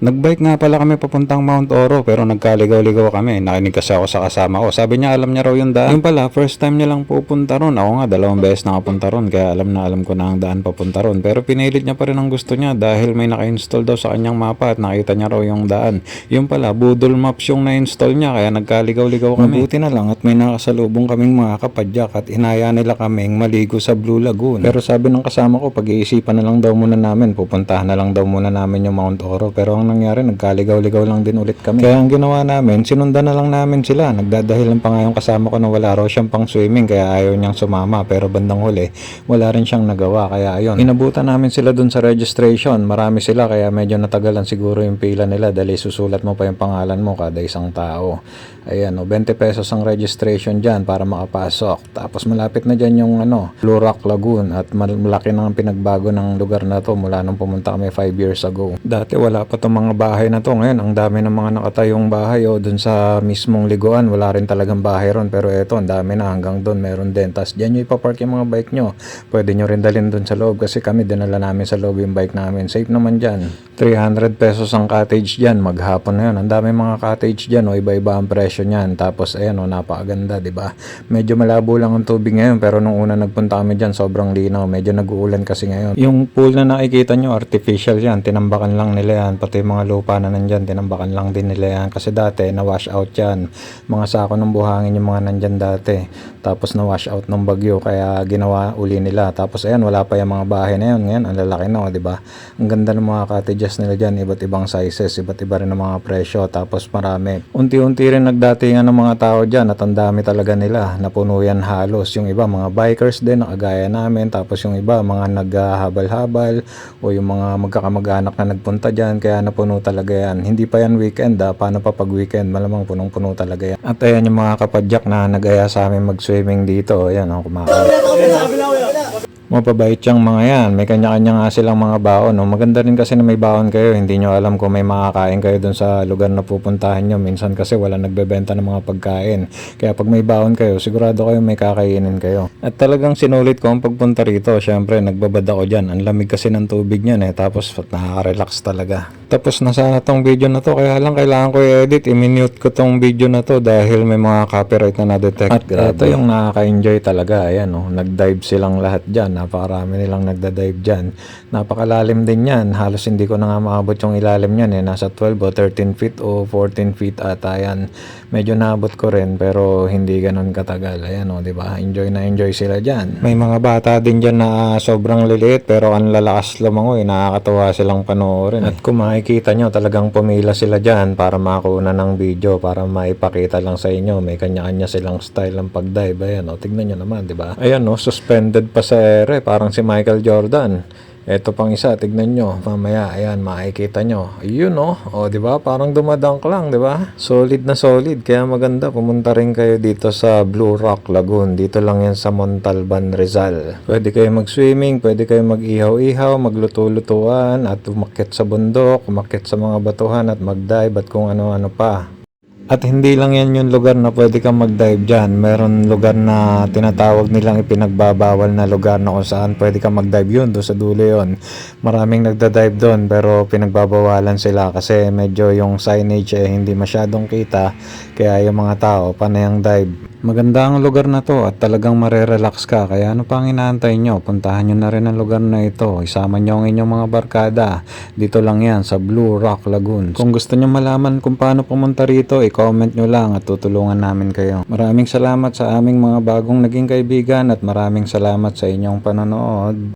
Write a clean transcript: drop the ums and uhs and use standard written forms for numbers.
Nagbike nga pala kami papuntang Mount Oro pero nagkaligaw-ligaw kami. Nakinig kasi ako sa kasama ko. Sabi niya alam niya raw yung daan. Yung pala, first time niya lang pupunta ron. Ako nga, 2 beses nakapunta ron. Kaya alam na alam ko na ang daan papunta ron. Pero pinilit niya pa rin ang gusto niya dahil may naka-install daw sa kanyang mapa at nakita niya raw yung daan. Yung pala, Boodle Maps yung na-install niya kaya nagkaligaw-ligaw kami. Mabuti na lang at may nakasalubong kaming mga kapadyak at inaya nila kaming maligo sa Blue Lagoon. Pero sabi ng kasama ko, pag-iisipan na lang daw muna namin. Pupuntahan na lang daw muna namin yung Mount Oro. Pero ang nangyari, nagkaligaw-ligaw lang din ulit kami. Kaya ang ginawa namin, sinundan na lang namin sila. Nagdadahilan pa nga yung kasama ko na wala raw siyang pang swimming kaya ayaw niyang sumama. Pero bandang huli, wala rin siyang nagawa. Kaya ayun, inabutan namin sila dun sa registration. Marami sila kaya medyo natagalan siguro yung pila nila dahil susulat mo pa yung pangalan mo kada isang tao. Ayan, 20 pesos ang registration dyan para makapasok. Tapos malapit na dyan yung Blue Rock Lagoon at malaki na ang pinagbago ng lugar na to mula nung pumunta kami 5 years ago. Dati wala pa tong mga bahay na to. Ngayon, ang dami ng mga nakatayong bahay dun sa mismong liguan. Wala rin talagang bahay ron. Pero eto, ang dami na hanggang dun meron din. Tapos dyan nyo ipapark yung mga bike nyo. Pwede nyo rin dalhin dun sa loob kasi kami dinala namin sa loob yung bike namin. Safe naman dyan. 300 pesos ang cottage dyan. Maghapon na yun. Ang dami mga cottage dyan. Iba-iba ang presyo nyan. Tapos ayan, napakaganda, diba? Medyo malabo lang ang tubig ngayon. Pero nung una nagpunta kami dyan, sobrang linaw. Medyo nag-uulan kasi ngayon. Yung pool na nakikita nyo, artificial yan. Tinambakan lang nila yan. Pati mga lupa na nandyan, tinambakan lang din nila yan. Kasi dati, na-wash out yan. Mga sako ng buhangin yung mga nandyan dati. Tapos na-wash out ng bagyo. Kaya ginawa uli nila. Tapos ayan, wala pa yung mga bahay na yun. Ngayon, ang lalaki na, diba? Ang ganda ng mga cottages nila dyan. Iba't ibang sizes. Iba't iba rin ng mga presyo. Tapos marami. Unti-unti rin nagdatingan ng mga tao dyan. At ang dami talaga nila. Napuno yan halos. Yung iba, mga bikers din, nakagaya namin. Tapos yung iba, mga naghahabal-habal. O yung mga magkakamag-anak na nagpunta dyan. Kaya napuno talaga yan. Hindi pa yan weekend paano pa pag weekend, malamang punong-puno talaga yan. At ayan yung mga kapadyak na nag-aya sa amin mag-swimming dito. Ayan, kumakain. Mapabait yung mga yan. May kanya-kanya nga silang mga baon. Maganda rin kasi na may baon kayo. Hindi nyo alam kung may makakain kayo dun sa lugar na pupuntahan nyo. Minsan kasi wala nagbebenta ng mga pagkain. Kaya pag may baon kayo, sigurado kayo may kakainin kayo. At talagang sinulit ko ang pagpunta rito. Siyempre, nagbabad ako dyan. Ang lamig kasi ng tubig nyan Tapos nakaka-relax talaga. Tapos nasa tong video na to. Kaya lang kailangan ko i-edit. I-minute ko tong video na to dahil may mga copyright na na-detect. At ito yung nakaka-enjoy talaga. Ayan, nag-dive silang lahat dyan. Napakarami nilang nagda-dive dyan. Napakalalim din yan. Halos hindi ko na nga maabot yung ilalim yan Nasa 12 o 13 feet o 14 feet ata yan. Medyo naabot ko rin pero hindi ganun katagal. Ayan diba? Enjoy na enjoy sila dyan. May mga bata din dyan na sobrang liliit pero ang lalakas lumangoy. Nakakatawa silang panoorin. At kung makikita nyo talagang pumila sila dyan para makuha ng video para maipakita lang sa inyo. May kanya-kanya silang style ng pag-dive. Ayan tignan nyo naman diba? Ayan suspended pa sa parang si Michael Jordan. Ito pang isa, tignan nyo. Mamaya, ayan, makikita nyo. Ayun diba? Parang dumadunk lang, diba? Solid na solid. Kaya maganda, pumunta rin kayo dito sa Blue Rock Lagoon. Dito lang yan sa Montalban, Rizal. Pwede kayo mag-swimming, pwede kayo mag-ihaw-ihaw, magluto-lutuan, at umakyat sa bundok, umakyat sa mga batuhan, at mag-dive, at kung ano-ano pa. At hindi lang yan yung lugar na pwede kang mag-dive dyan. Meron lugar na tinatawag nilang ipinagbabawal na lugar na kung saan pwede kang mag-dive yun. Doon sa dulo yun. Maraming nagda-dive doon pero pinagbabawalan sila kasi medyo yung signage hindi masyadong kita. Kaya yung mga tao, panay ang dive. Maganda ang lugar na to at talagang marerelax ka. Kaya ano pang inaantay nyo? Puntahan nyo na rin ang lugar na ito. Isama nyo ang inyong mga barkada. Dito lang yan sa Blue Rock Lagoon. Kung gusto nyo malaman kung paano pumunta rito, i-comment nyo lang at tutulungan namin kayo. Maraming salamat sa aming mga bagong naging kaibigan at maraming salamat sa inyong panonood.